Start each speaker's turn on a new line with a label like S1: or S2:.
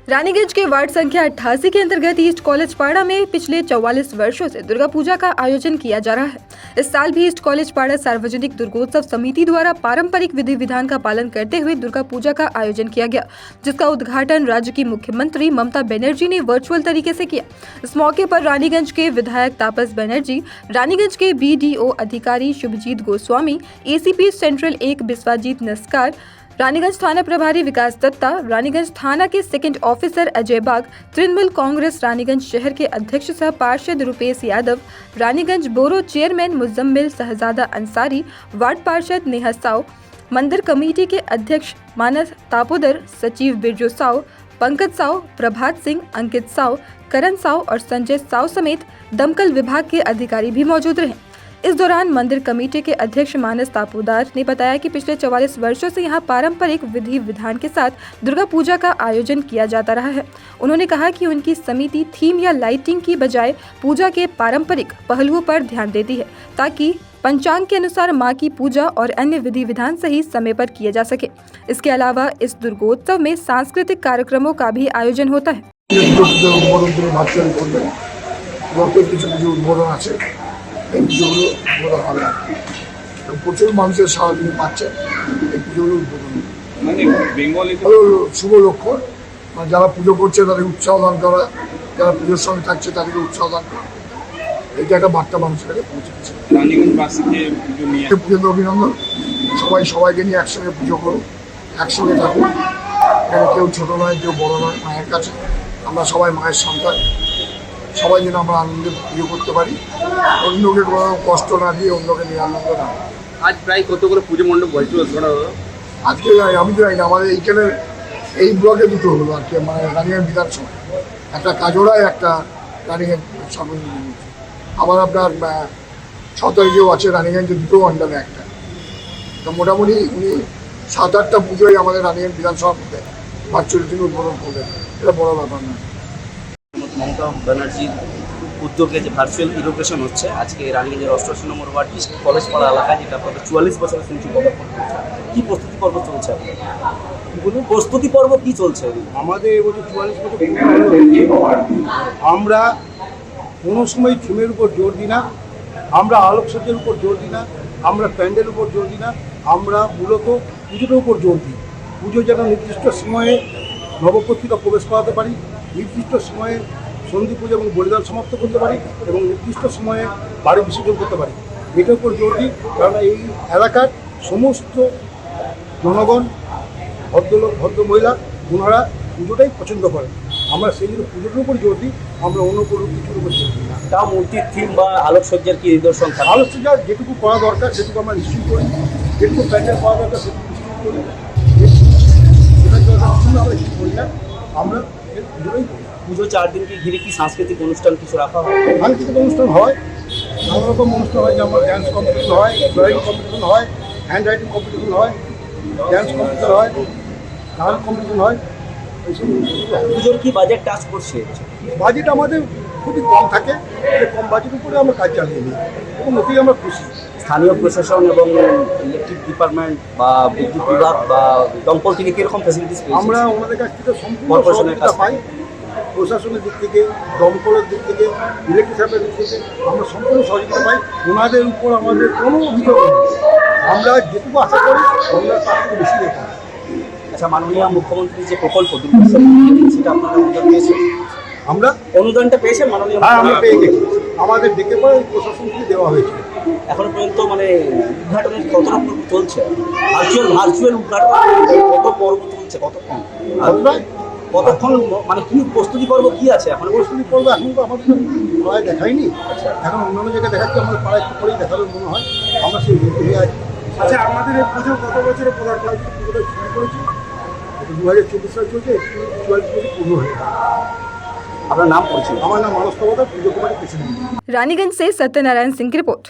S1: रानीगंज के वार्ड संख्या 88 के अंतर्गत ईस्ट कॉलेज पाड़ा में पिछले 44 वर्षों से दुर्गा पूजा का आयोजन किया जा रहा है। इस साल भी ईस्ट कॉलेज पाड़ा सार्वजनिक दुर्गोत्सव समिति द्वारा पारंपरिक विधि विधान का पालन करते हुए दुर्गा पूजा का आयोजन किया गया, जिसका उद्घाटन राज्य की मुख्यमंत्री ममता बनर्जी ने वर्चुअल तरीके से किया। इस मौके पर रानीगंज के विधायक तापस बनर्जी, रानीगंज के BDO अधिकारी शुभजीत गोस्वामी, ACP सेंट्रल 1 बिस्वाजीत नस्कार, रानीगंज थाना प्रभारी विकास दत्ता, रानीगंज थाना के सेकंड ऑफिसर अजय बाग, तृणमूल कांग्रेस रानीगंज शहर के अध्यक्ष सह पार्षद रुपेश यादव, रानीगंज बोरो चेयरमैन मुजम्मिल शहजादा अंसारी, वार्ड पार्षद नेहा साव, मंदिर कमेटी के अध्यक्ष मानस तापोदर, सचिव बिरजू साव, पंकज साव, प्रभात सिंह, अंकित साव, करण साव और संजय साव समेत दमकल विभाग के अधिकारी भी मौजूद रहे। इस दौरान मंदिर कमेटी के अध्यक्ष मानस तापोदार ने बताया कि पिछले 44 वर्षों से यहां पारंपरिक विधि विधान के साथ दुर्गा पूजा का आयोजन किया जाता रहा है। उन्होंने कहा कि उनकी समिति थीम या लाइटिंग की बजाय पूजा के पारंपरिक पहलुओं पर ध्यान देती है, ताकि पंचांग के अनुसार मां की पूजा और अन्य विधि विधान सही समय पर किए जा सके। इसके अलावा इस दुर्गोत्सव में सांस्कृतिक कार्यक्रमों का भी आयोजन होता है।
S2: এই পুজোগুলো উদ্বোধন হবে আর কি। প্রচুর মানুষের সারাদিন পাচ্ছে এই পুজোগুলো উদ্বোধন, শুভ লক্ষণ। যারা পুজো করছে তাদের উৎসাহ দান করা, যারা পুজোর সঙ্গে থাকছে তাদেরকে উৎসাহ দান করা, এইটা একটা বার্তা মানুষের কাছে পৌঁছে দিচ্ছে। পুজোতে অভিনন্দন, সবাই সবাইকে নিয়ে একসঙ্গে পুজো করুন, একসঙ্গে থাকুন। এখানে কেউ ছোটো নয়, কেউ বড়ো নয়, মায়ের কাছে আমরা সবাই মায়ের সন্তান। সবাই যেন আমরা আনন্দে পুজো করতে পারি, অন্যকে কোনো কষ্ট না দিয়ে অন্যকে নিয়ে আনন্দ না।
S3: আজ প্রায় কতগুলো পুজো মণ্ডপ বলছিল
S2: আজকে আমি তো জানি না, আমাদের এইখানে এই ব্লকে দুটো হলো আর কি, মানে রানিগঞ্জ বিধানসভা, একটা কাজোড়ায়, একটা রানিগঞ্জ সর্বনিম্ন। আবার আপনার 6 তারিখেও আছে রানিগঞ্জে দুটো মণ্ডপে একটা। তো মোটামুটি উনি 7-8টা পুজোই আমাদের রানিগঞ্জ বিধানসভার মধ্যে ভার্চুয়ালি তিনি উদ্বোধন করবেন, এটা বড় ব্যাপার না।
S3: মমতা ব্যানার্জির উদ্যোগে যে ভার্চুয়াল ইনোগ্রেশন হচ্ছে আজকে রানীগঞ্জের 88 নম্বর ওয়ার্ড ইস্ট কলেজ পাড়া এলাকায়, যেটা আপনাদের 44 বছরের শুনছি কি প্রস্তুতি পর্ব চলছে? বলুন, প্রস্তুতি পর্ব কি চলছে
S4: আমাদের? এবছর 44 বছর আমরা কোনো সময় থিমের উপর জোর দিই না, আমরা আলোকসজ্জার উপর জোর দিই না, আমরা প্যান্ডেলের উপর জোর দিই না, আমরা মূলত পুজোটার উপর জোর দিই। পুজো যেন নির্দিষ্ট সময়ে নবপ্রতিটা প্রবেশ করাতে পারি, নির্দিষ্ট সময়ে সন্ধি পুজো এবং বলিদান সমাপ্ত করতে পারি এবং নির্দিষ্ট সময়ে বাড়ি বিসর্জন করতে পারি, এটার উপর জোর দিই। কারণ এই এলাকার সমস্ত জনগণ, ভদ্রলোক, ভদ্র মহিলা, ওনারা পুজোটাই পছন্দ করেন। আমরা সেই জন্য পুজোটার উপর জোর দিই, আমরা অন্য কোনো কিছুর উপর জোর দিই না।
S3: তা মূর্তির থিম বা আলোকসজ্জার কি নিদর্শন?
S4: আলোকসজ্জা যেটুকু করা দরকার সেটুকু আমরা নিশ্চয়ই করি, যেটুকু প্যান্ডেল করা দরকার সেটুকু নিশ্চয়ই করি, আমরা কিছু করি না, আমরা পুজোটাই করি।
S3: পুজো 4 দিনকে ঘিরে কি সাংস্কৃতিক অনুষ্ঠান কিছু রাখা হয়?
S4: সাংস্কৃতিক অনুষ্ঠান হয়, নানা রকম অনুষ্ঠান হয়, যেমন ড্যান্স কম্পিটিশন হয়, ড্রয়িং কম্পিটিশন হয়, হ্যান্ড রাইটিং কম্পিটিশন হয়, ড্যান্স কম্পিটিশন হয়, গান কম্পিটিশন হয়।
S3: পুজোর কি বাজেট টাচ করছে?
S4: বাজেট আমাদের খুবই কম থাকে, কম বাজেটের উপরে আমরা কাজ চালিয়ে নিই এবং ওতেই আমরা খুশি।
S3: স্থানীয় প্রশাসন এবং ইলেকট্রিক ডিপার্টমেন্ট বা বিদ্যুৎ বিভাগ বা দমকল থেকে কীরকম ফ্যাসিলিটিস পেয়েছি?
S4: আমরা ওনাদের কাছ থেকে সম্পূর্ণ সহযোগিতা পাই। প্রশাসনের দিক থেকে, দমকলের দিক থেকে, ইলেকট্রিসিটির দিক থেকে আমরা সম্পূর্ণ সহযোগিতা পাই। ওনাদের উপর আমাদের কোনো অভিযোগ নেই, আমরা যেটুকু আশা করি আমরা তার থেকে বেশি দেখি।
S3: আচ্ছা, মাননীয় মুখ্যমন্ত্রী যে প্রকল্প সেটা আপনারা অনুদান পেয়েছেন?
S4: আমরা
S3: অনুদানটা পেয়েছেন মাননীয়?
S4: হ্যাঁ, আমরা পেয়ে গেছি, আমাদের ডেকে পরে প্রশাসন থেকে দেওয়া হয়েছে।
S3: এখনো পর্যন্ত মানে উদ্ঘাটনের কতটা পর্ব চলছে? ভার্চুয়াল উদ্ঘাটন কত পর্ব চলছে? কতক্ষণ মানে কি প্রস্তুতি পর্ব কি আছে এখন?
S4: প্রস্তুতি পর্ব এখন তো আমাদের পাড়ায় দেখাইনি, এখন অন্যান্য জায়গায় দেখাচ্ছি, আমাদের পাড়ায় একটু পরেই দেখাবে মনে হয়, আমরা সেই হয়ে আছি। আচ্ছা, আমাদের এই পুজো কত বছরে পদার্থ পুজোটা শুরু করেছি, 2024 সালে চলছে, 44 বছর পূর্ণ হয়ে গেছে।
S3: আপনার নাম পড়ছিল?
S4: আমার নাম মানস তাপোদার, পুজো কমিটির প্রেসিডেন্ট।
S1: रानीगंज से सत्यनारायण सिंह की रिपोर्ट।